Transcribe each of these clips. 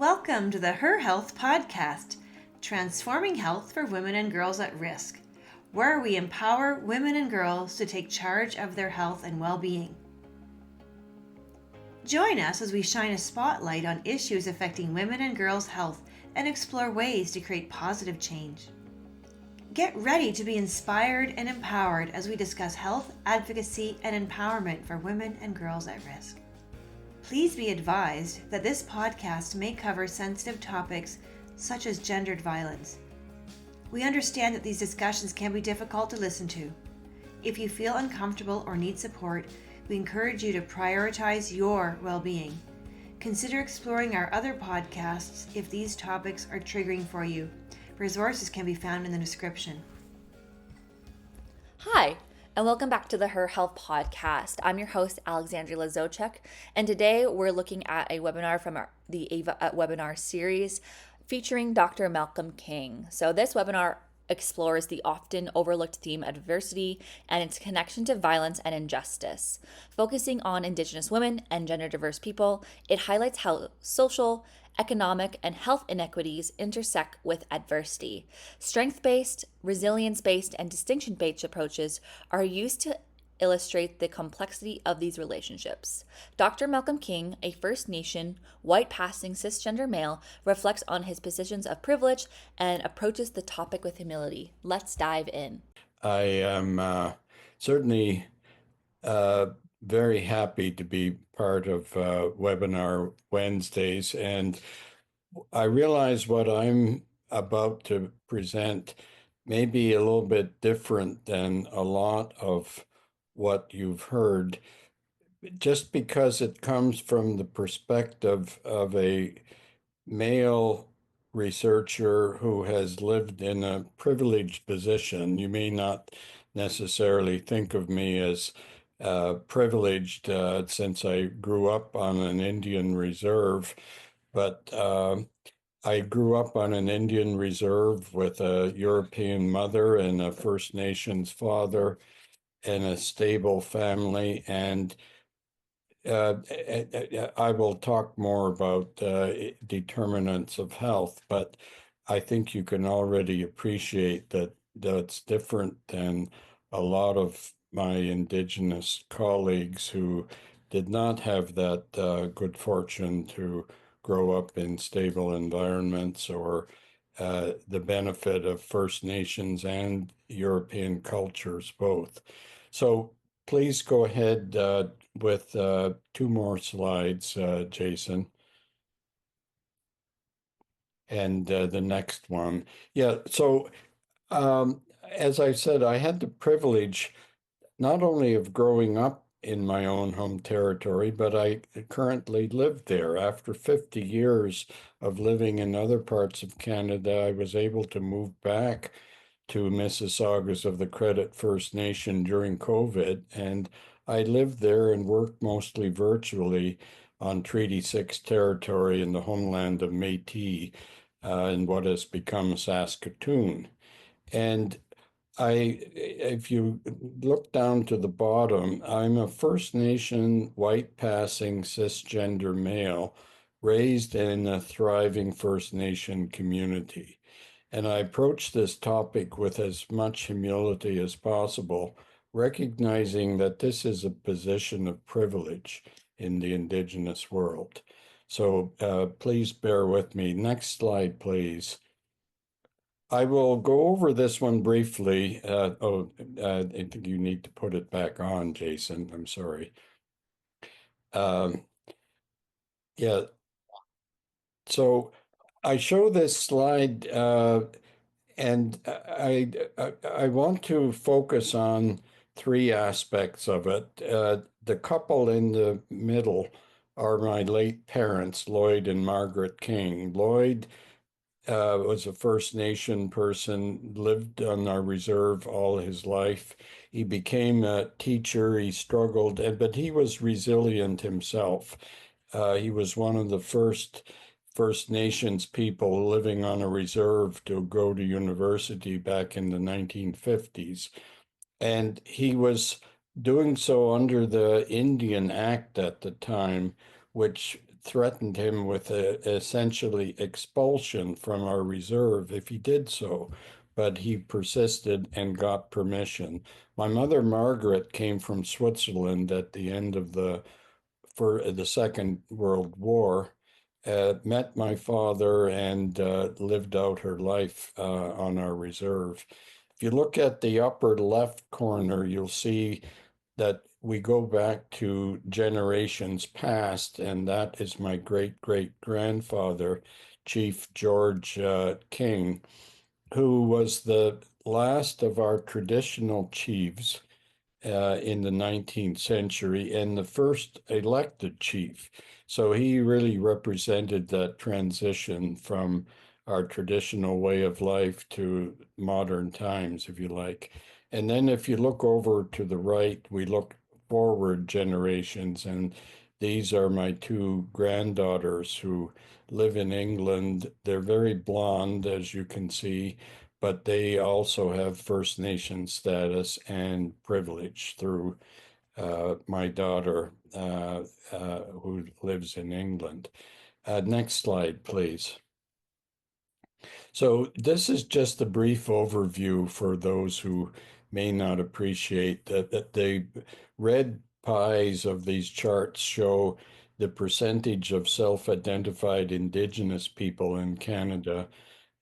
Welcome to the HerHealth podcast, transforming health for women and girls at risk, where we empower women and girls to take charge of their health and well-being. Join us as we shine a spotlight on issues affecting women and girls' health and explore ways to create positive change. Get ready to be inspired and empowered as we discuss health, advocacy, and empowerment for women and girls at risk. Please be advised that this podcast may cover sensitive topics such as gendered violence. We understand that these discussions can be difficult to listen to. If you feel uncomfortable or need support, we encourage you to prioritize your well-being. Consider exploring our other podcasts if these topics are triggering for you. Resources can be found in the description. Hi, and welcome back to the HerHealth podcast. I'm your host, Alexandria Lazochek, and today we're looking at a webinar from the AVA webinar series featuring Dr. Malcolm King. So this webinar explores the often overlooked theme of diversity and its connection to violence and injustice. Focusing on Indigenous women and gender diverse people, it highlights how social, economic, and health inequities intersect with adversity. Strength-based, resilience-based, and distinction-based approaches are used to illustrate the complexity of these relationships. Dr. Malcolm King, a First Nation, white-passing cisgender male, reflects on his positions of privilege and approaches the topic with humility. Let's dive in. I am certainly very happy to be part of Webinar Wednesdays, and I realize what I'm about to present may be a little bit different than a lot of what you've heard, just because it comes from the perspective of a male researcher who has lived in a privileged position. You may not necessarily think of me as privileged since I grew up on an Indian reserve, but I grew up on an Indian reserve with a European mother and a First Nations father and a stable family. And I will talk more about determinants of health, but I think you can already appreciate that that's different than a lot of my Indigenous colleagues who did not have that good fortune to grow up in stable environments or the benefit of First Nations and European cultures both. So please go ahead with two more slides, Jason. And the next one. Yeah, so as I said, I had the privilege not only of growing up in my own home territory, but I currently live there. After 50 years of living in other parts of Canada, I was able to move back to Mississaugas of the Credit First Nation during COVID, and I lived there and worked mostly virtually on Treaty 6 territory in the homeland of Métis in what has become Saskatoon. And if you look down to the bottom, I'm a First Nation, white-passing, cisgender male raised in a thriving First Nation community. And I approach this topic with as much humility as possible, recognizing that this is a position of privilege in the Indigenous world. So please bear with me. Next slide, please. I will go over this one briefly. I think you need to put it back on, Jason. I'm sorry. Yeah. So I show this slide, and I want to focus on three aspects of it. The couple in the middle are my late parents, Lloyd and Margaret King. Lloyd was a First Nation person, lived on our reserve all his life. He became a teacher, he struggled, but he was resilient himself. He was one of the first First Nations people living on a reserve to go to university back in the 1950s. And he was doing so under the Indian Act at the time, which threatened him with essentially expulsion from our reserve if he did so. But he persisted and got permission. My mother, Margaret, came from Switzerland at the end of for the Second World War, met my father and lived out her life on our reserve. If you look at the upper left corner, you'll see that we go back to generations past, and that is my great-great-grandfather, Chief George King, who was the last of our traditional chiefs in the 19th century and the first elected chief. So he really represented that transition from our traditional way of life to modern times, if you like. And then if you look over to the right, we look forward generations, and these are my two granddaughters who live in England. They're very blonde, as you can see, but they also have First Nation status and privilege through my daughter who lives in England. Next slide, please. So this is just a brief overview for those who may not appreciate that the red pies of these charts show the percentage of self-identified Indigenous people in Canada,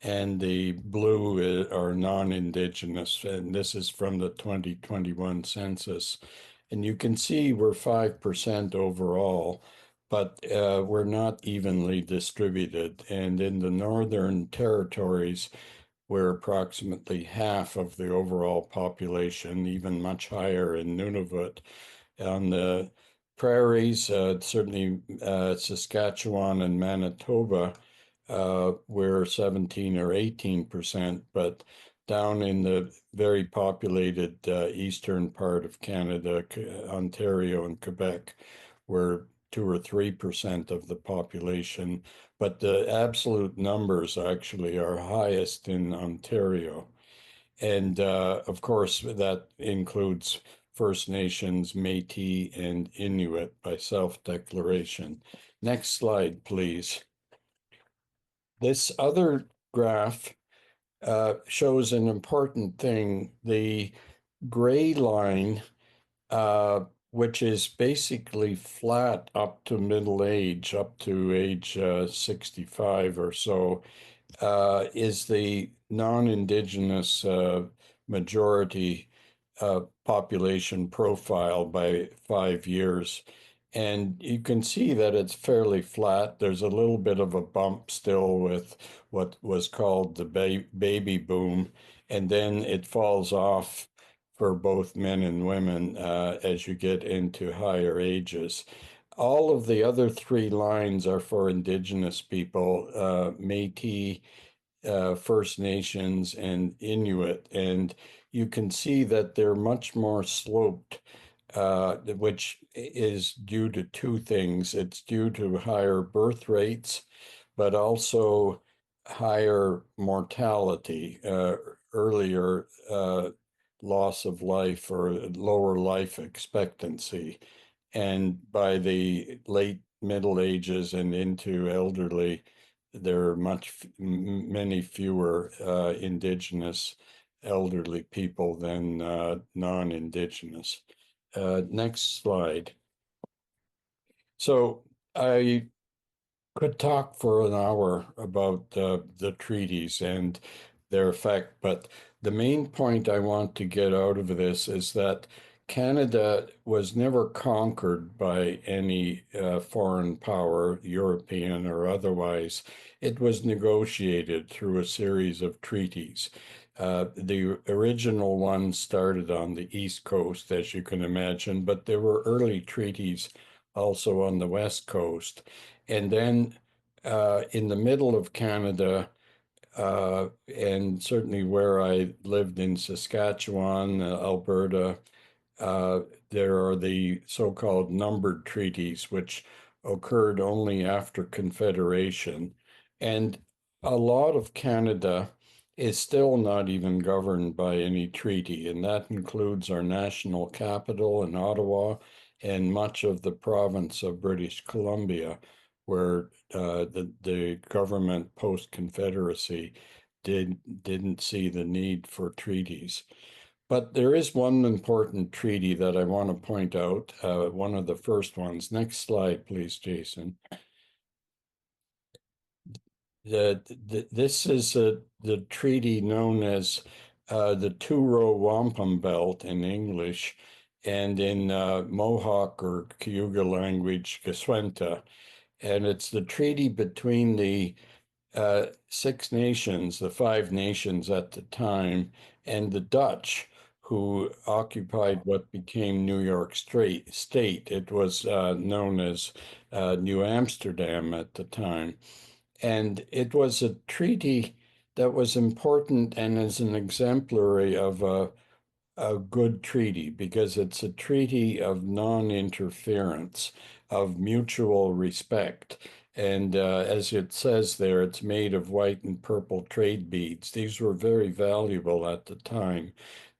and the blue are non-Indigenous, and this is from the 2021 census. And you can see we're 5% overall, but we're not evenly distributed. And in the Northern Territories, we're approximately half of the overall population, even much higher in Nunavut. On the prairies, certainly Saskatchewan and Manitoba, we're 17 or 18%, but down in the very populated eastern part of Canada, Ontario and Quebec, we're 2 or 3% of the population, but the absolute numbers actually are highest in Ontario. And of course, that includes First Nations, Métis, and Inuit by self-declaration. Next slide, please. This other graph shows an important thing. The gray line, which is basically flat up to middle age, up to age 65 or so, is the non-Indigenous majority population profile by 5 years. And you can see that it's fairly flat. There's a little bit of a bump still with what was called the baby boom, and then it falls off for both men and women as you get into higher ages. All of the other three lines are for Indigenous people, Métis, First Nations, and Inuit. And you can see that they're much more sloped, which is due to two things. It's due to higher birth rates, but also higher mortality, earlier loss of life or lower life expectancy. And by the late Middle Ages and into elderly, there are many fewer Indigenous elderly people than non-Indigenous. Next slide. So I could talk for an hour about the treaties and their effect, but the main point I want to get out of this is that Canada was never conquered by any foreign power, European or otherwise. It was negotiated through a series of treaties. The original one started on the East Coast, as you can imagine, but there were early treaties also on the West Coast. And then in the middle of Canada, and certainly where I lived in Saskatchewan, Alberta, there are the so-called numbered treaties, which occurred only after Confederation. And a lot of Canada is still not even governed by any treaty, and that includes our national capital in Ottawa and much of the province of British Columbia, where the government post-Confederacy didn't see the need for treaties. But there is one important treaty that I want to point out, one of the first ones. Next slide, please, Jason. This is the treaty known as the Two-Row Wampum Belt in English, and in Mohawk or Cayuga language, Geswenta. And it's the treaty between the Six Nations, the Five Nations at the time, and the Dutch, who occupied what became New York State. It was known as New Amsterdam at the time. And it was a treaty that was important and is an exemplary of a good treaty because it's a treaty of non-interference, of mutual respect. And as it says there, it's made of white and purple trade beads. These were very valuable at the time.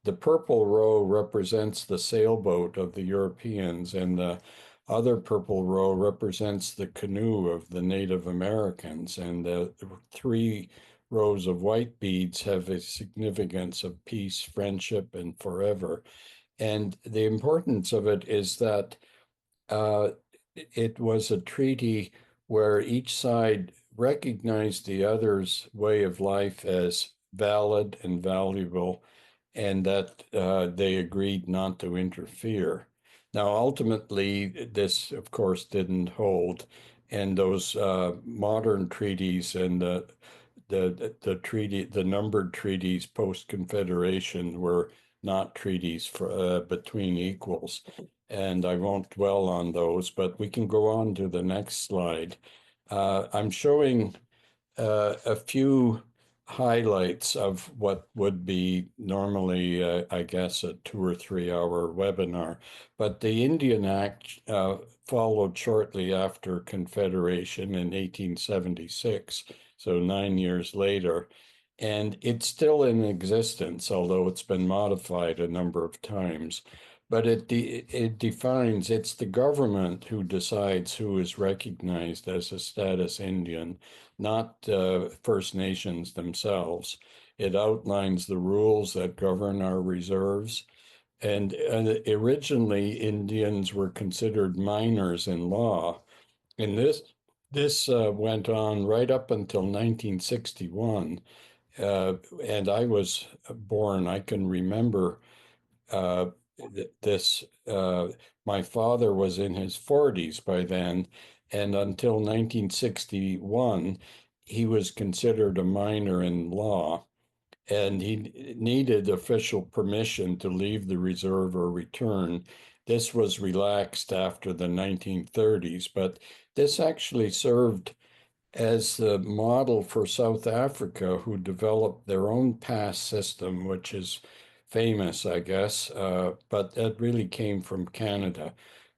The purple row represents the sailboat of the Europeans, and the other purple row represents the canoe of the Native Americans. And the three rows of white beads have a significance of peace, friendship, and forever. And the importance of it is that it was a treaty where each side recognized the other's way of life as valid and valuable, and that they agreed not to interfere. Now, ultimately, this, of course, didn't hold, and those modern treaties and the numbered treaties post-Confederation were not treaties between equals. And I won't dwell on those, but we can go on to the next slide. I'm showing a few highlights of what would be normally, I guess, a 2 or 3 hour webinar. But the Indian Act followed shortly after Confederation in 1876, so 9 years later. And it's still in existence, although it's been modified a number of times. But it defines, it's the government who decides who is recognized as a status Indian, not First Nations themselves. It outlines the rules that govern our reserves. And originally, Indians were considered minors in law. And this went on right up until 1961. And I was born, I can remember uh, this. My father was in his 40s by then, and until 1961, he was considered a minor in law, and he needed official permission to leave the reserve or return. This was relaxed after the 1930s, but this actually served as the model for South Africa, who developed their own pass system, which is famous, I guess, but that really came from Canada.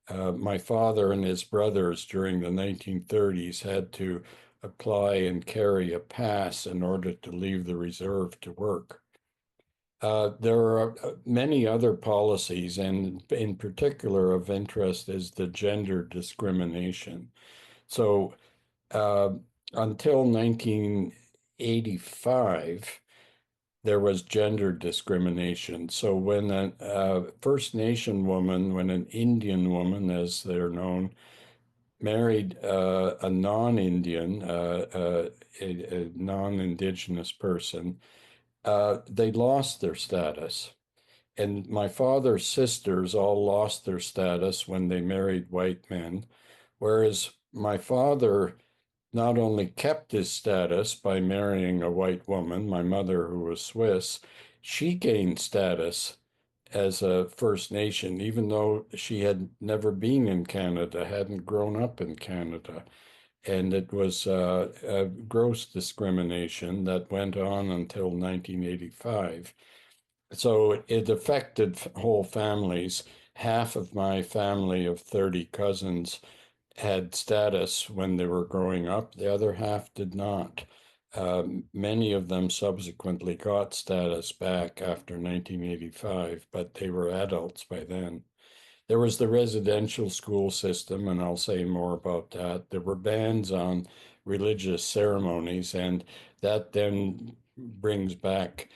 My father and his brothers during the 1930s had to apply and carry a pass in order to leave the reserve to work. There are many other policies, and in particular of interest is the gender discrimination. So until 1985, there was gender discrimination. So when a First Nation woman, when an Indian woman, as they're known, married a non-Indian, a non-Indigenous person, they lost their status. And my father's sisters all lost their status when they married white men, whereas my father not only kept his status by marrying a white woman, my mother, who was Swiss, she gained status as a First Nation, even though she had never been in Canada, hadn't grown up in Canada. And it was a gross discrimination that went on until 1985. So it affected whole families. Half of my family of 30 cousins had status when they were growing up. The other half did not. Many of them subsequently got status back after 1985, but they were adults by then. There was the residential school system, and I'll say more about that. There were bans on religious ceremonies, and that then brings back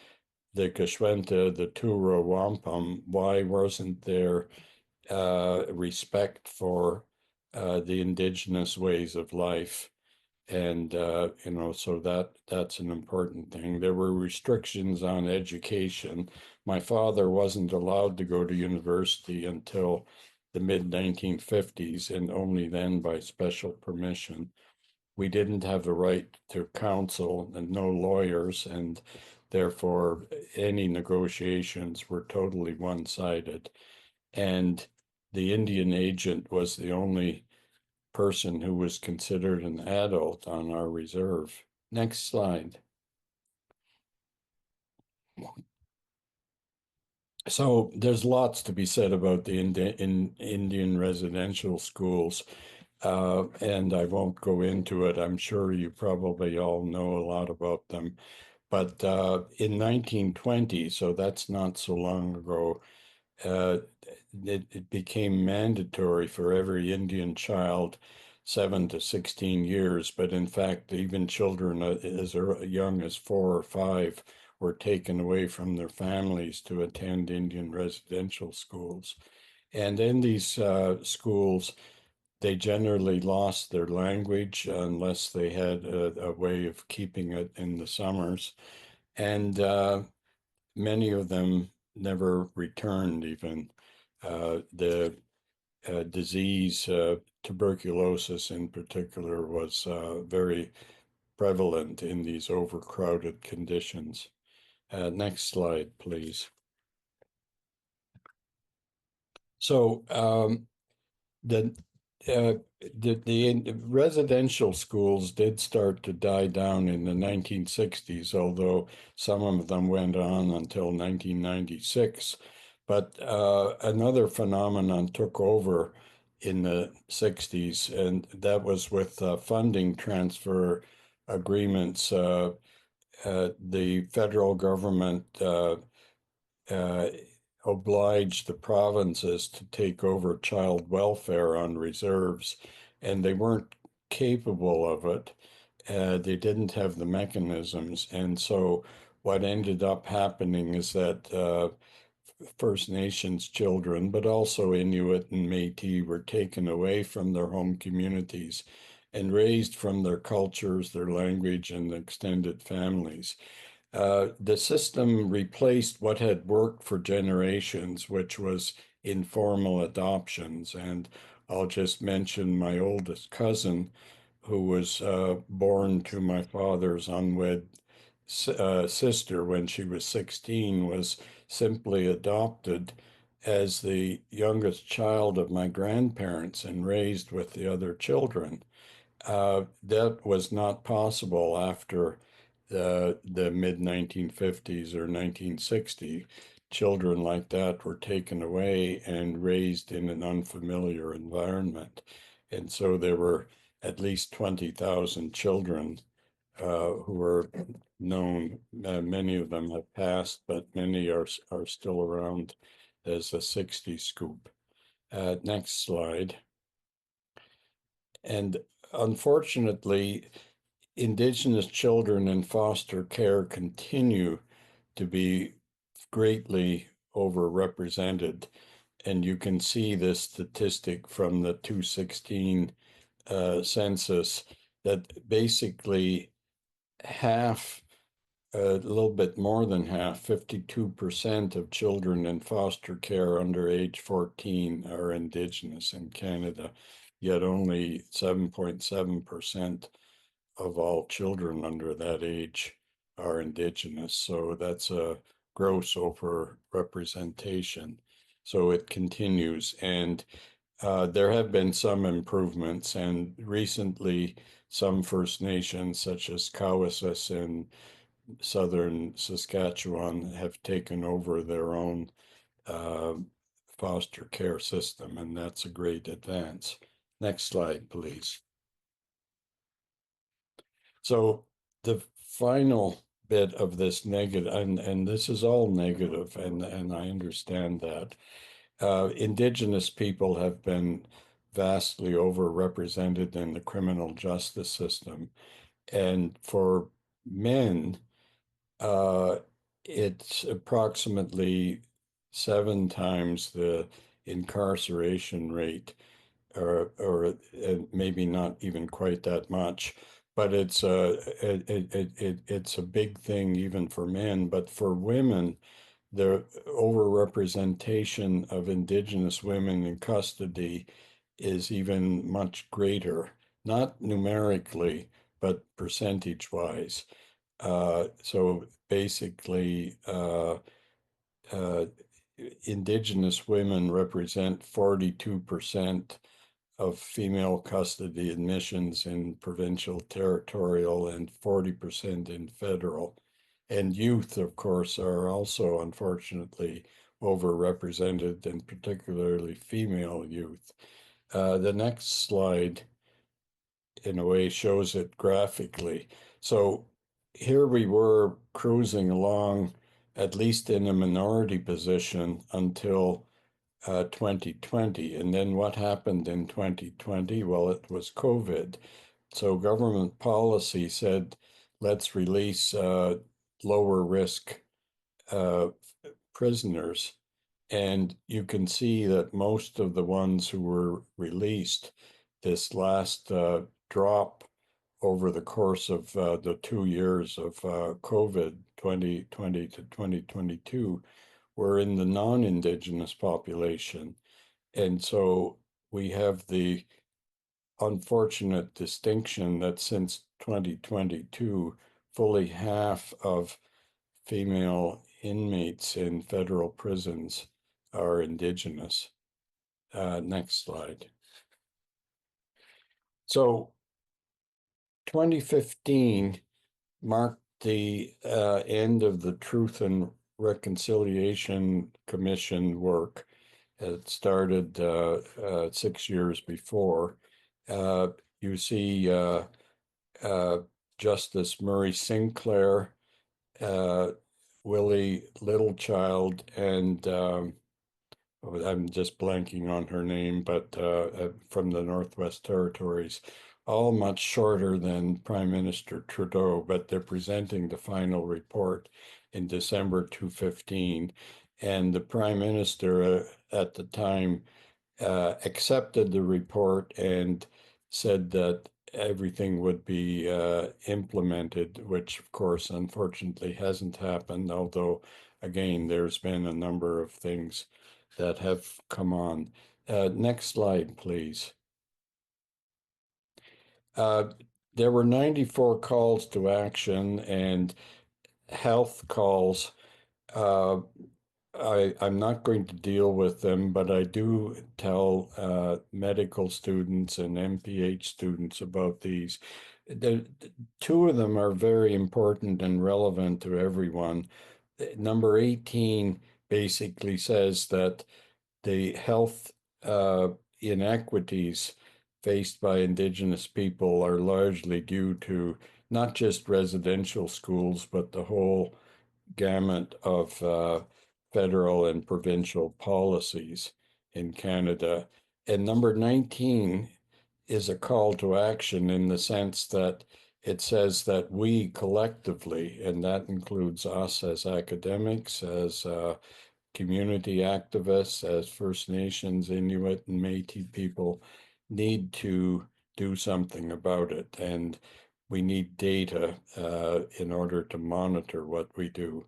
the Kashwenta, the Tura Wampum. Why wasn't there respect for the indigenous ways of life? And so that's an important thing. There were restrictions on education. My father wasn't allowed to go to university until the mid 1950s, and only then by special permission. We didn't have the right to counsel and no lawyers, and therefore any negotiations were totally one-sided. And the Indian agent was the only person who was considered an adult on our reserve. Next slide. So there's lots to be said about the Indian residential schools, and I won't go into it. I'm sure you probably all know a lot about them. But in 1920, so that's not so long ago, uh, it became mandatory for every Indian child 7 to 16 years. But in fact, even children as young as 4 or 5 were taken away from their families to attend Indian residential schools. And in these schools, they generally lost their language unless they had a way of keeping it in the summers. And many of them never returned even. The disease, tuberculosis in particular, was very prevalent in these overcrowded conditions. Next slide, please. So the the residential schools did start to die down in the 1960s, although some of them went on until 1996. But another phenomenon took over in the 60s, and that was with funding transfer agreements. The federal government uh, obliged the provinces to take over child welfare on reserves, and they weren't capable of it. They didn't have the mechanisms. And so what ended up happening is that First Nations children, but also Inuit and Métis, were taken away from their home communities and raised from their cultures, their language, and extended families. The system replaced what had worked for generations, which was informal adoptions. And I'll just mention my oldest cousin, who was born to my father's unwed sister when she was 16, was simply adopted as the youngest child of my grandparents and raised with the other children. That was not possible after the mid 1950s or 1960. Children like that were taken away and raised in an unfamiliar environment. And so there were at least 20,000 children who were known. Many of them have passed, but many are still around as a 60 scoop. Next slide. And unfortunately, Indigenous children in foster care continue to be greatly overrepresented. And you can see this statistic from the 2016 census that basically half, a little bit more than half, 52% of children in foster care under age 14 are Indigenous in Canada, yet only 7.7% of all children under that age are Indigenous. So that's a gross overrepresentation. So it continues. And there have been some improvements, and recently some First Nations, such as Cowessess in southern Saskatchewan, have taken over their own uh, foster care system, and that's a great advance. Next slide, please. So the final bit of this negative, and this is all negative, and I understand that, Indigenous people have been vastly overrepresented in the criminal justice system. And for men, uh, it's approximately 7 times the incarceration rate, or maybe not even quite that much. But it's a big thing even for men. But for women, the overrepresentation of Indigenous women in custody is even much greater, not numerically, but percentage-wise. So basically, uh, Indigenous women represent 42% of female custody admissions in provincial, territorial, and 40% in federal. And youth, of course, are also unfortunately overrepresented, and particularly female youth. The next slide, in a way, shows it graphically. So here we were cruising along, at least in a minority position, until 2020. And then what happened in 2020? Well, it was COVID. So government policy said, let's release lower risk uh, prisoners. And you can see that most of the ones who were released, this last drop over the course of the 2 years of COVID, 2020 to 2022, were in the non-Indigenous population. And so we have the unfortunate distinction that since 2022, fully half of female inmates in federal prisons are Indigenous. Next slide. So 2015 marked the end of the Truth and Reconciliation Commission work. It started 6 years before. You see Justice Murray Sinclair, Willie Littlechild, and I'm just blanking on her name, but from the Northwest Territories, all much shorter than Prime Minister Trudeau, but they're presenting the final report in December 2015. And the Prime Minister at the time accepted the report and said that everything would be implemented, which of course, unfortunately, hasn't happened, although, again, there's been a number of things that have come on. Next slide, please. There were 94 calls to action and health calls. I'm not going to deal with them, but I do tell medical students and MPH students about these. Two of them are very important and relevant to everyone. Number 18 basically says that the health inequities faced by Indigenous people are largely due to not just residential schools, but the whole gamut of federal and provincial policies in Canada. And number 19 is a call to action in the sense that it says that we collectively, and that includes us as academics, as community activists, as First Nations, Inuit, and Métis people, need to do something about it. And we need data in order to monitor what we do.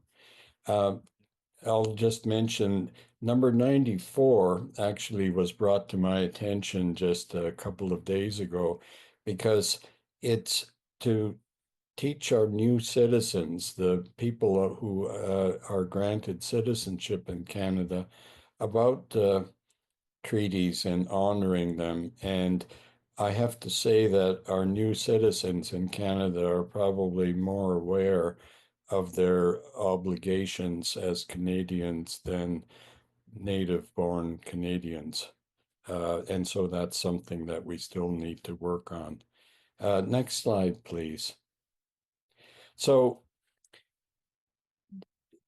I'll just mention number 94 actually was brought to my attention just a couple of days ago because it's to teach our new citizens, the people who are granted citizenship in Canada, about treaties and honoring them. And I have to say that our new citizens in Canada are probably more aware of their obligations as Canadians than native-born Canadians. And so that's something that we still need to work on. Next slide, please. So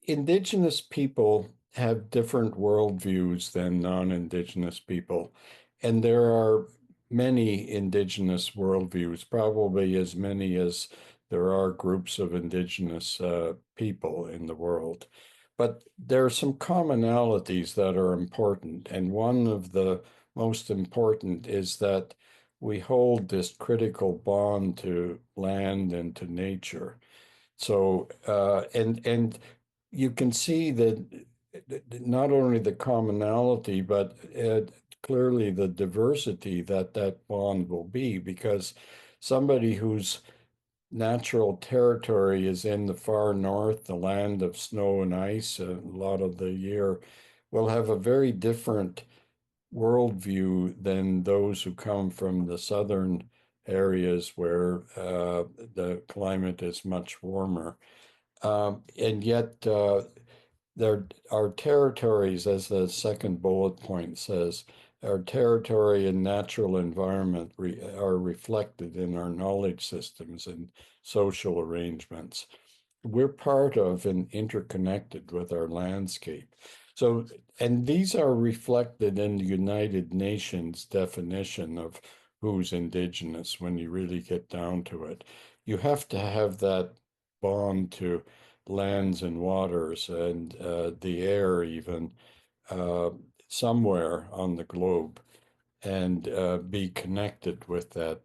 Indigenous people have different worldviews than non-Indigenous people. And there are many Indigenous worldviews, probably as many as there are groups of Indigenous people in the world. But there are some commonalities that are important. And one of the most important is that we hold this critical bond to land and to nature. So, and you can see that not only the commonality, but clearly the diversity that that bond will be, because somebody whose natural territory is in the far north, the land of snow and ice, a lot of the year, will have a very different worldview than those who come from the southern areas where the climate is much warmer. And yet, our territories, as the second bullet point says, our territory and natural environment are reflected in our knowledge systems and social arrangements. We're part of and interconnected with our landscape. So, and these are reflected in the United Nations definition of who's Indigenous when you really get down to it. You have to have that bond to lands and waters and the air, even uh, somewhere on the globe, and be connected with that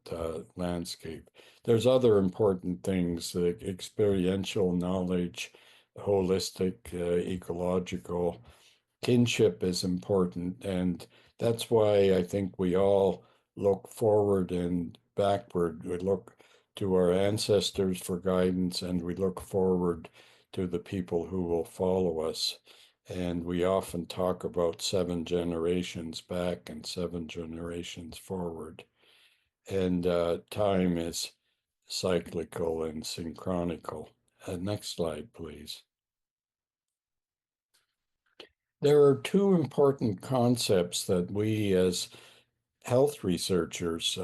landscape. There's other important things, experiential knowledge, holistic, ecological. Kinship is important, and that's why I think we all look forward and backward. We look to our ancestors for guidance, and we look forward to the people who will follow us. And we often talk about 7 generations back and 7 generations forward. And time is cyclical and synchronical. Next slide, please. There are two important concepts that we as health researchers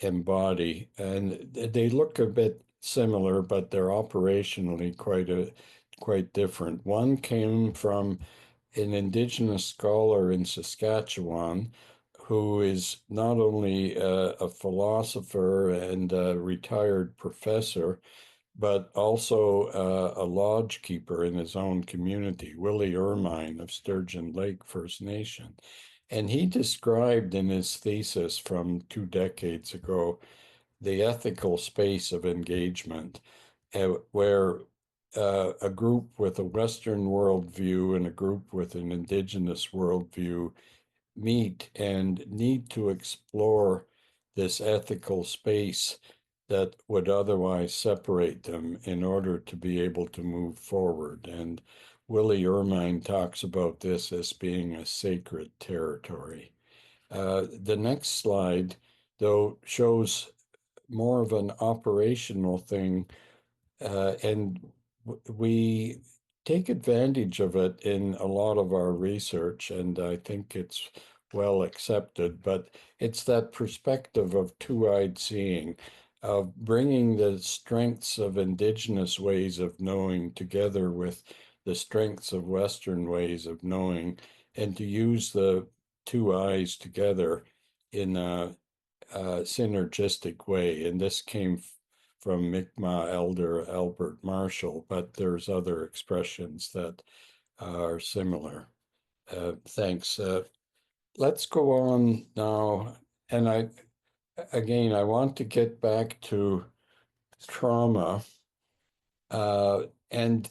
embody, and they look a bit similar, but they're operationally quite different. One came from an Indigenous scholar in Saskatchewan who is not only a philosopher and a retired professor, but also a lodge keeper in his own community, Willie Ermine of Sturgeon Lake First Nation. And he described in his thesis from 2 decades ago the ethical space of engagement, where a group with a Western worldview and a group with an Indigenous worldview meet and need to explore this ethical space that would otherwise separate them in order to be able to move forward. And Willie Ermine talks about this as being a sacred territory. The next slide, though, shows more of an operational thing, and we take advantage of it in a lot of our research, and I think it's well accepted, but it's that perspective of two-eyed seeing, of bringing the strengths of Indigenous ways of knowing together with the strengths of Western ways of knowing, and to use the two eyes together in a synergistic way. And this came from Mi'kmaq elder Albert Marshall, but there's other expressions that are similar. Thanks. Let's go on now. And I want to get back to trauma. And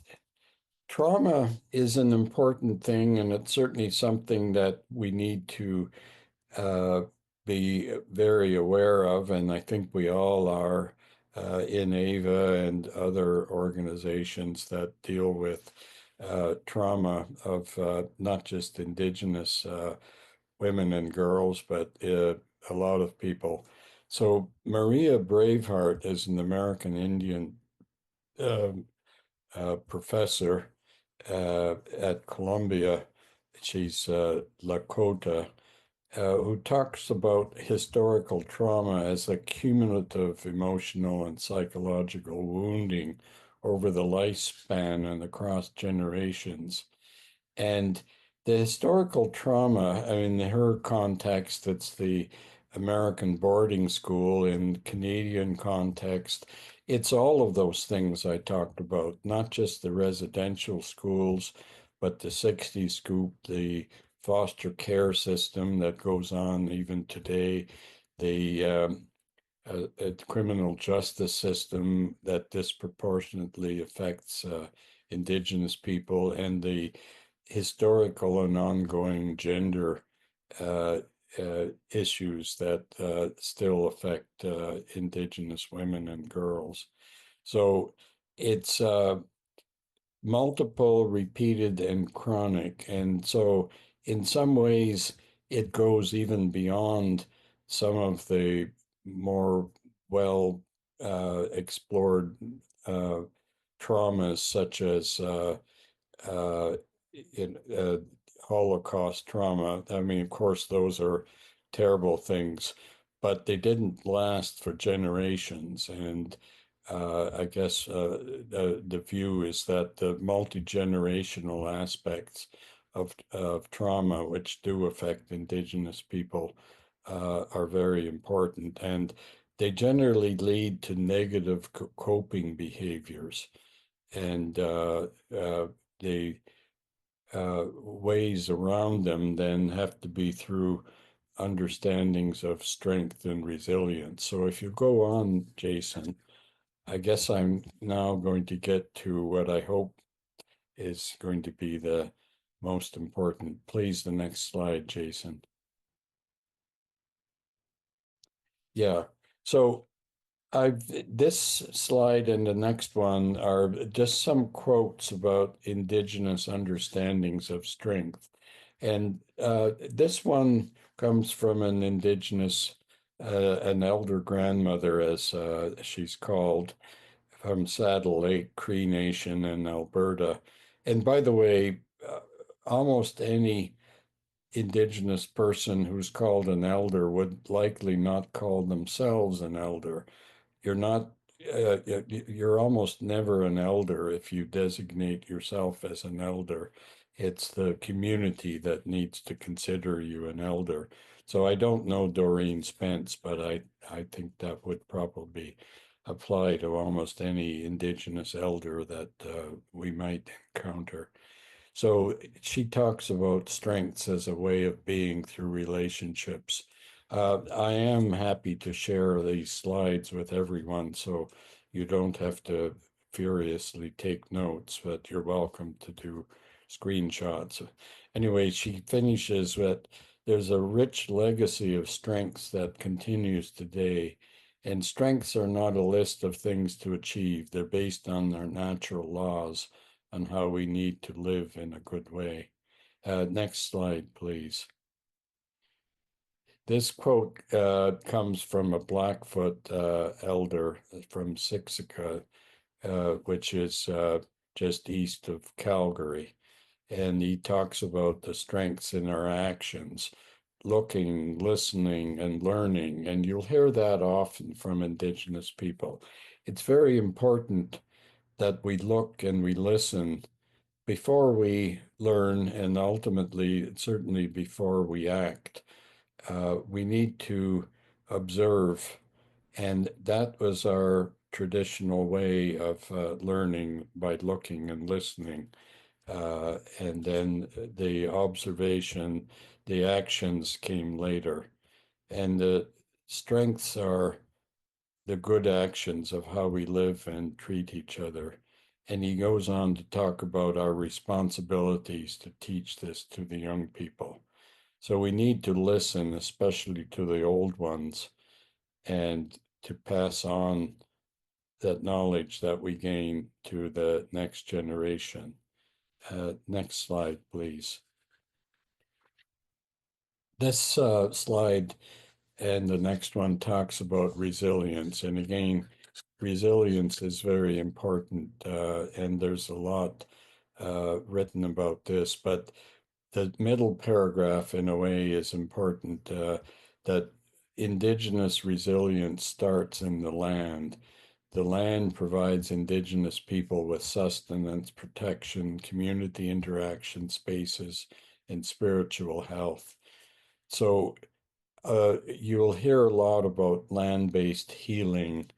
trauma is an important thing, and it's certainly something that we need to uh, be very aware of, and I think we all are in AVA and other organizations that deal with trauma of not just Indigenous women and girls, but a lot of people. So Maria Braveheart is an American Indian um professor at Columbia. She's Lakota, who talks about historical trauma as a cumulative emotional and psychological wounding over the lifespan and across generations. And the historical trauma, I mean, in her context, it's the American boarding school. In Canadian context, it's all of those things I talked about, not just the residential schools, but the 60s scoop, the foster care system that goes on even today, the criminal justice system that disproportionately affects Indigenous people, and the historical and ongoing gender uh, issues that still affect Indigenous women and girls. So it's multiple, repeated, and chronic. And so in some ways, it goes even beyond some of the more well explored uh, traumas, such as uh, in Holocaust trauma. I mean, of course, those are terrible things, but they didn't last for generations. And I guess the view is that the multi-generational aspects of trauma, which do affect Indigenous people, are very important. And they generally lead to negative coping behaviors. And the ways around them then have to be through understandings of strength and resilience. So if you go on, Jason, I guess I'm now going to get to what I hope is going to be the most important. Please, the next slide, Jason. Yeah. So I've this slide and the next one are just some quotes about Indigenous understandings of strength. And this one comes from an Indigenous, an elder grandmother, as she's called, from Saddle Lake Cree Nation in Alberta. And by the way, almost any Indigenous person who's called an elder would likely not call themselves an elder. You're not, you're almost never an elder if you designate yourself as an elder. It's the community that needs to consider you an elder. So I don't know Doreen Spence, but I think that would probably apply to almost any Indigenous elder that we might encounter. So she talks about strengths as a way of being through relationships. I am happy to share these slides with everyone, so you don't have to furiously take notes, but you're welcome to do screenshots. Anyway, she finishes with, there's a rich legacy of strengths that continues today, and strengths are not a list of things to achieve. They're based on their natural laws on how we need to live in a good way. Next slide, please. This quote comes from a Blackfoot elder from Siksika, which is just east of Calgary. And he talks about the strengths in our actions, looking, listening, and learning. And you'll hear that often from Indigenous people. It's very important that we look and we listen before we learn, and ultimately, certainly before we act. We need to observe, and that was our traditional way of learning, by looking and listening. And then the observation, the actions came later. And the strengths are the good actions of how we live and treat each other. And he goes on to talk about our responsibilities to teach this to the young people. So we need to listen, especially to the old ones, and to pass on that knowledge that we gain to the next generation. Next slide, please. This slide and the next one talks about resilience. And again, resilience is very important, and there's a lot written about this, but the middle paragraph, in a way, is important, that Indigenous resilience starts in the land. The land provides Indigenous people with sustenance, protection, community interaction spaces, and spiritual health. So you'll hear a lot about land-based healing,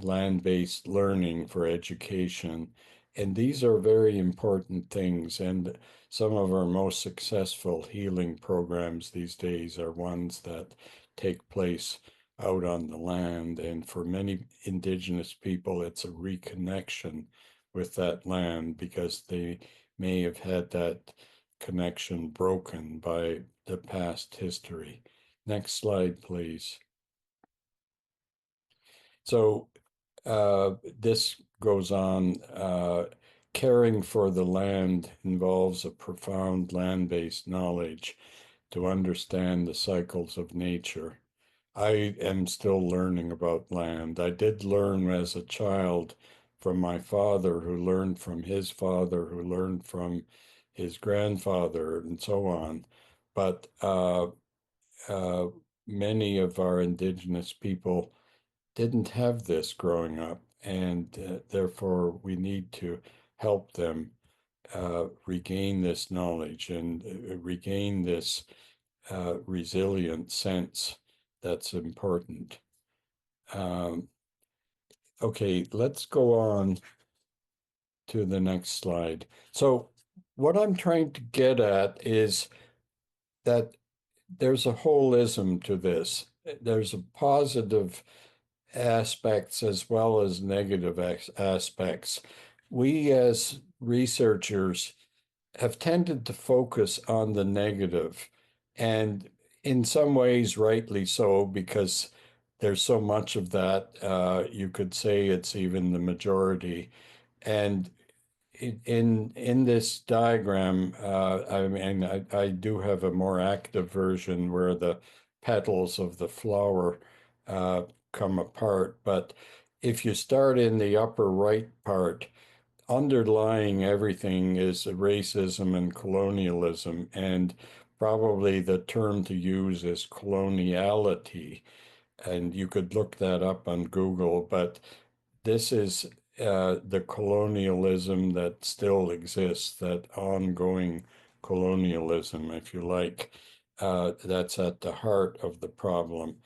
land-based learning for education, and these are very important things. And some of our most successful healing programs these days are ones that take place out on the land. And for many Indigenous people, it's a reconnection with that land because they may have had that connection broken by the past history. Next slide, please. So this goes on. Caring for the land involves a profound land-based knowledge to understand the cycles of nature. I am still learning about land. I did learn as a child from my father, who learned from his father, who learned from his grandfather, and so on. But uh, many of our Indigenous people didn't have this growing up, and therefore we need to help them regain this knowledge and regain this resilient sense that's important. Okay, let's go on to the next slide. So what I'm trying to get at is that there's a holism to this. There's a positive aspects as well as negative aspects. We as researchers have tended to focus on the negative, and in some ways rightly so, because there's so much of that. You could say it's even the majority. And in this diagram, I mean, I do have a more active version where the petals of the flower come apart. But if you start in the upper right part, underlying everything is racism and colonialism, and probably the term to use is coloniality. And you could look that up on Google, but this is the colonialism that still exists, that ongoing colonialism, if you like, that's at the heart of the problem.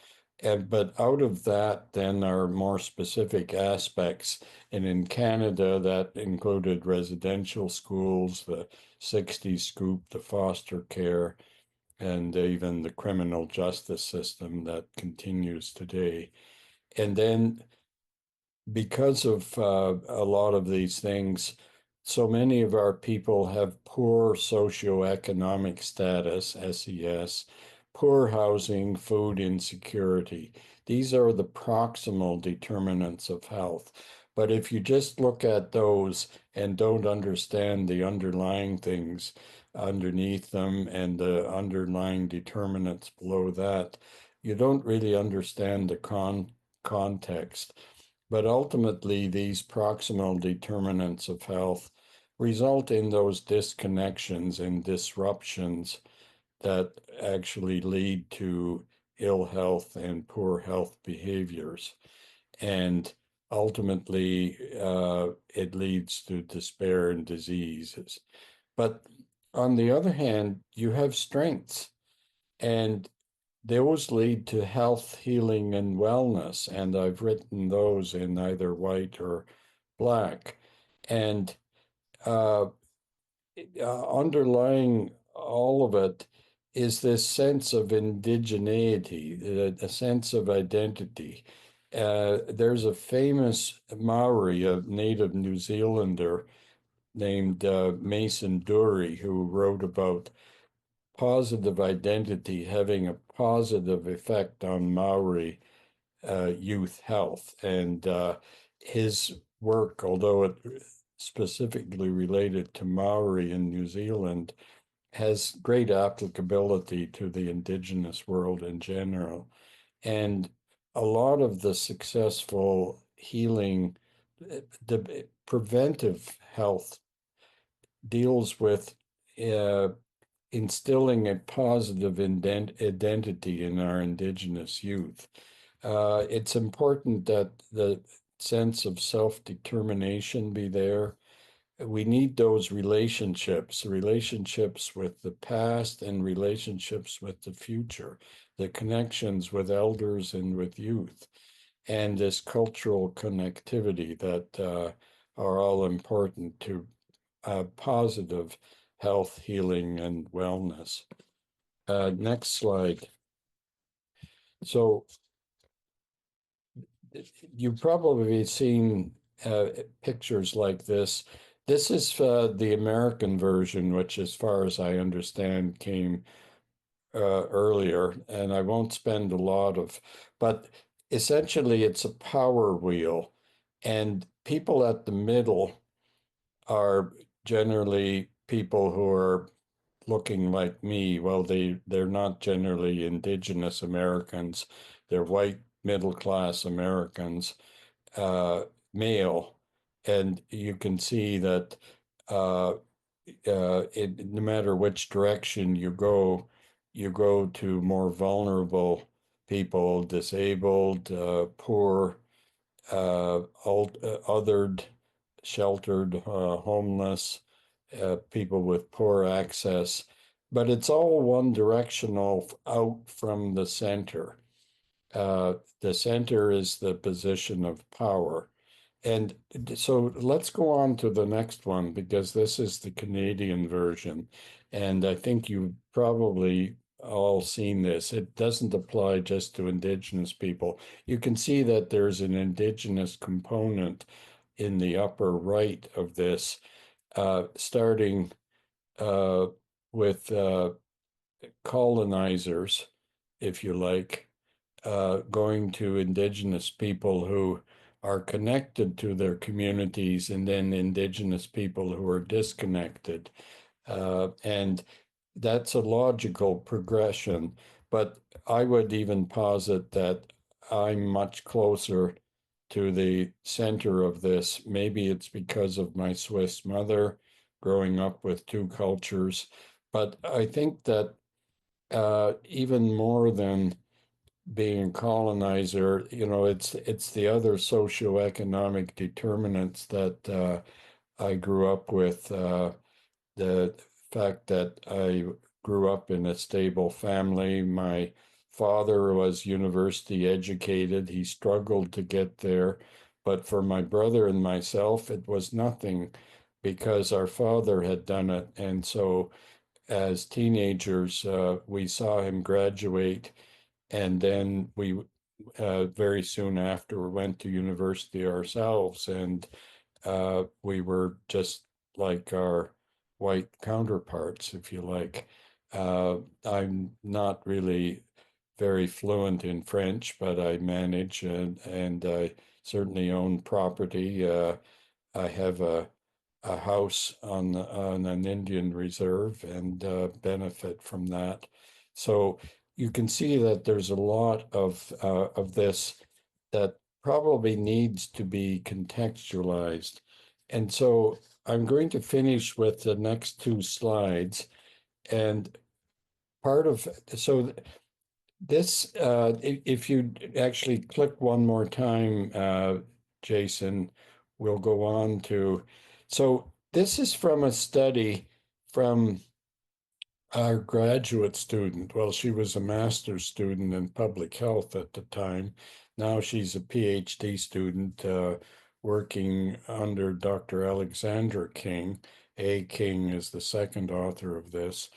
But out of that, then are more specific aspects. And in Canada, that included residential schools, the 60s scoop, the foster care, and even the criminal justice system that continues today. And then because of a lot of these things, so many of our people have poor socioeconomic status, SES, poor housing, food insecurity. These are the proximal determinants of health. But if you just look at those and don't understand the underlying things underneath them and the underlying determinants below that, you don't really understand the context. But ultimately, these proximal determinants of health result in those disconnections and disruptions that actually lead to ill health and poor health behaviors. And ultimately, it leads to despair and diseases. But on the other hand, you have strengths. And those lead to health, healing, and wellness. And I've written those in either white or black. And uh, underlying all of it is this sense of indigeneity, a sense of identity. There's a famous Maori, a native New Zealander named Mason Dury, who wrote about positive identity having a positive effect on Maori youth health. And his work, although it specifically related to Maori in New Zealand, has great applicability to the Indigenous world in general. And a lot of the successful healing, the preventive health deals with instilling a positive identity in our Indigenous youth. It's important that sense of self-determination be there. We need those relationships with the past and relationships with the future, the connections with elders and with youth, and this cultural connectivity that are all important to positive health, healing, and wellness. Next slide. So you've probably seen pictures like this. This is the American version, which, as far as I understand, came earlier, and I won't spend a lot of, but essentially it's a power wheel, and people at the middle are generally people who are looking like me. Well, they're not generally Indigenous Americans. They're white middle-class Americans, male, and you can see that uh, no matter which direction you go to more vulnerable people, disabled, poor, othered, sheltered, homeless, people with poor access. But it's all one directional out from the center. The center is the position of power. And so let's go on to the next one, because this is the Canadian version. And I think you've probably all seen this. It doesn't apply just to Indigenous people. You can see that there's an Indigenous component in the upper right of this, starting uh, with colonizers, if you like, going to Indigenous people who are connected to their communities, and then Indigenous people who are disconnected. And that's a logical progression, but I would even posit that I'm much closer to the center of this. Maybe it's because of my Swiss mother growing up with two cultures, but I think that even more than being a colonizer, it's the other socioeconomic determinants that I grew up with. The fact that I grew up in a stable family. My father was university educated. He struggled to get there, but for my brother and myself, it was nothing because our father had done it. And so as teenagers, we saw him graduate, and then we very soon after went to university ourselves, and we were just like our white counterparts, if you like. I'm not really very fluent in French, but I manage, and I certainly own property. I have a house on an Indian reserve, and benefit from that. So you can see that there's a lot of this that probably needs to be contextualized. And so I'm going to finish with the next two slides. And part of, so this, if you actually click one more time, Jason, we'll go on to, so this is from a study from our graduate student. Well, she was a master's student in public health at the time. Now she's a PhD student working under Dr. Alexandra King. A. King is the second author of this.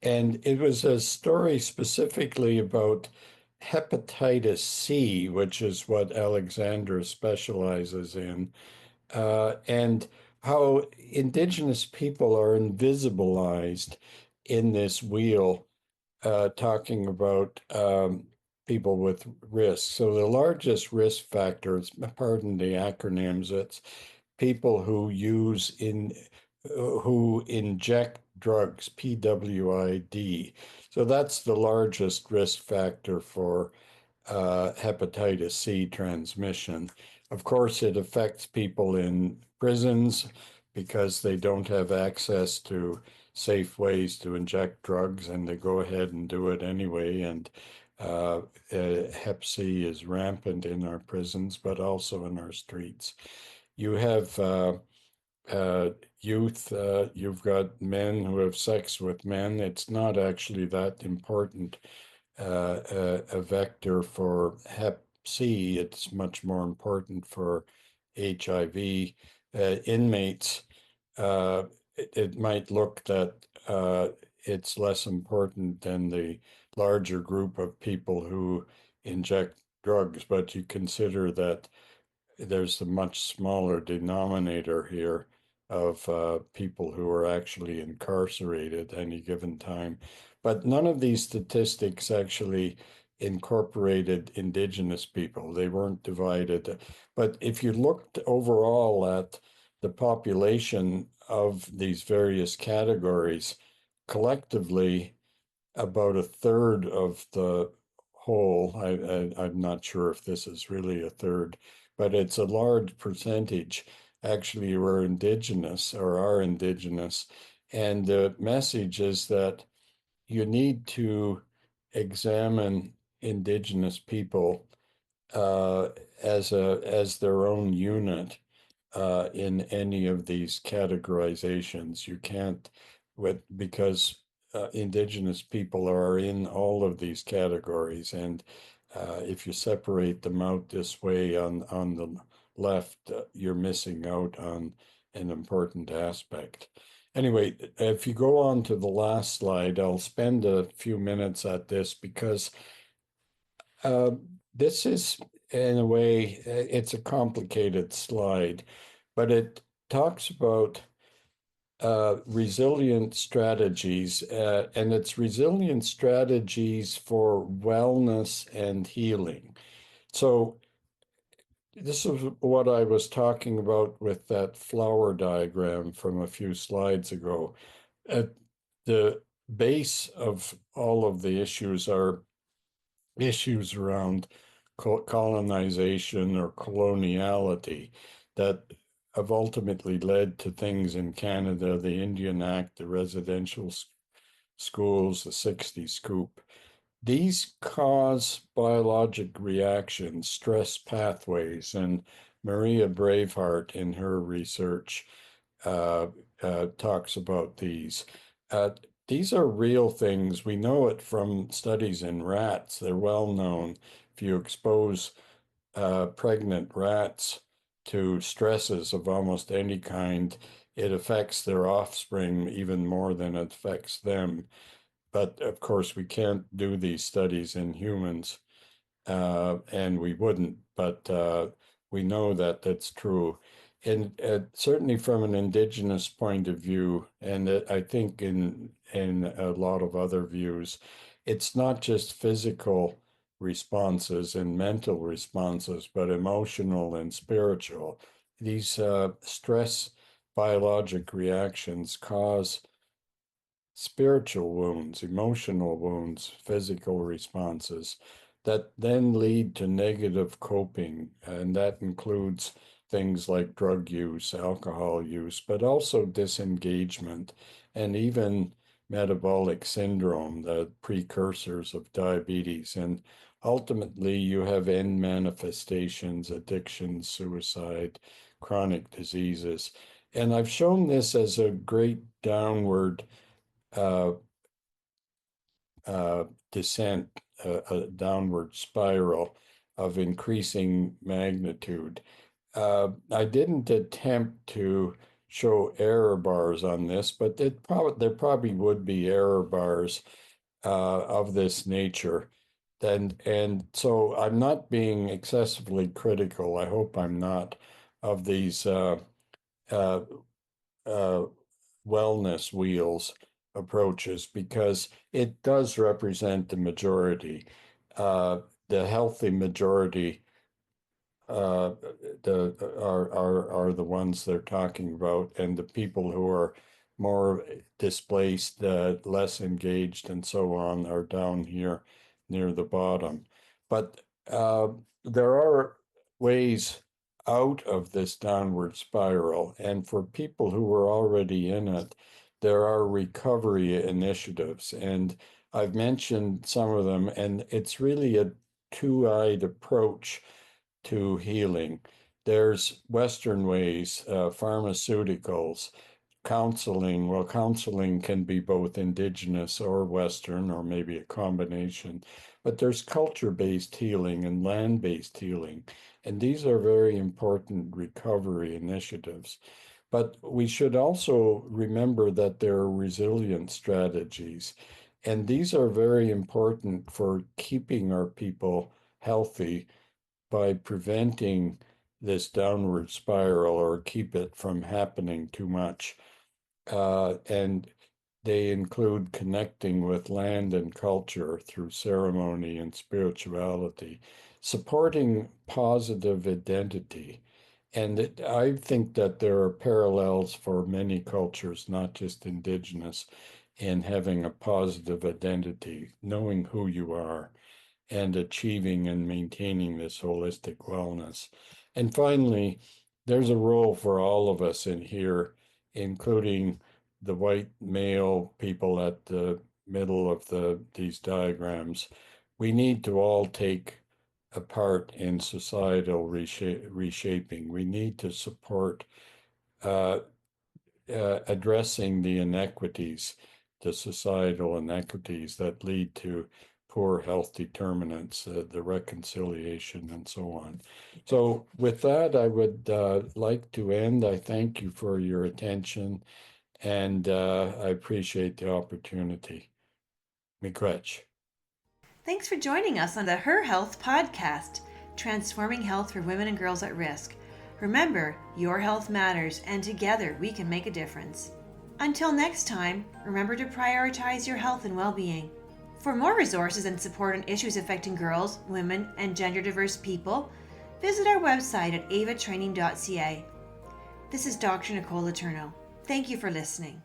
And it was a story specifically about hepatitis C, which is what Alexandra specializes in, and how Indigenous people are invisibilized in this wheel, talking about people with risk. So the largest risk factors, pardon the acronyms, it's people who inject drugs, PWID. So that's the largest risk factor for hepatitis C transmission. Of course, it affects people in prisons because they don't have access to safe ways to inject drugs, and they go ahead and do it anyway. And Hep C is rampant in our prisons, but also in our streets. You have youth, you've got men who have sex with men. It's not actually that important a vector for Hep C. It's much more important for HIV. Inmates, it might look that it's less important than the larger group of people who inject drugs, but you consider that there's a much smaller denominator here of people who are actually incarcerated at any given time. But none of these statistics actually incorporated Indigenous people. They weren't divided. But if you looked overall at the population of these various categories, collectively, about a third of the whole, I'm not sure if this is really a third, but it's a large percentage actually were Indigenous or are Indigenous. And the message is that you need to examine Indigenous people as their own unit in any of these categorizations. You can't because Indigenous people are in all of these categories, and if you separate them out this way on the left, you're missing out on an important aspect. Anyway, if you go on to the last slide, I'll spend a few minutes at this because uh, this is, in a way, it's a complicated slide, but it talks about resilient strategies, and it's resilient strategies for wellness and healing. So this is what I was talking about with that flower diagram from a few slides ago. At the base of all of the issues are issues around colonization or coloniality that have ultimately led to things in Canada, the Indian Act, the residential schools, the 60 scoop. These cause biologic reactions, stress pathways, and Maria Braveheart in her research talks about these. Uh, these are real things. We know it from studies in rats. They're well known. If you expose pregnant rats to stresses of almost any kind, it affects their offspring even more than it affects them. But of course, we can't do these studies in humans, and we wouldn't, but we know that that's true. And certainly from an Indigenous point of view, and I think in a lot of other views, it's not just physical responses and mental responses, but emotional and spiritual. These stress biologic reactions cause spiritual wounds, emotional wounds, physical responses that then lead to negative coping. And that includes things like drug use, alcohol use, but also disengagement and even metabolic syndrome, the precursors of diabetes. And ultimately, you have end manifestations, addiction, suicide, chronic diseases. And I've shown this as a great downward uh, descent, a downward spiral of increasing magnitude. I didn't attempt to show error bars on this, but there probably would be error bars of this nature. And so I'm not being excessively critical. I hope I'm not of these uh, uh, wellness wheels approaches because it does represent the majority. The healthy majority uh, are the ones they're talking about, and the people who are more displaced, less engaged, and so on are down here near the bottom. But there are ways out of this downward spiral, and for people who are already in it, there are recovery initiatives. And I've mentioned some of them, and it's really a two-eyed approach to healing. There's Western ways, pharmaceuticals, counseling. Well, counseling can be both Indigenous or Western, or maybe a combination. But there's culture-based healing and land-based healing. And these are very important recovery initiatives. But we should also remember that there are resilient strategies. And these are very important for keeping our people healthy by preventing this downward spiral or keep it from happening too much. And they include connecting with land and culture through ceremony and spirituality, supporting positive identity. And I think that there are parallels for many cultures, not just Indigenous, in having a positive identity, knowing who you are, and achieving and maintaining this holistic wellness. And finally, there's a role for all of us in here, including the white male people at the middle of these diagrams. We need to all take a part in societal reshaping. We need to support uh, addressing the inequities, the societal inequities that lead to poor health determinants, the reconciliation, and so on. So with that, I would like to end. I thank you for your attention, and I appreciate the opportunity. Miigwech. Thanks for joining us on the HerHealth podcast, transforming health for women and girls at risk. Remember, your health matters, and together we can make a difference. Until next time, remember to prioritize your health and well-being. For more resources and support on issues affecting girls, women, and gender-diverse people, visit our website at avatraining.ca. This is Dr. Nicole Letourneau. Thank you for listening.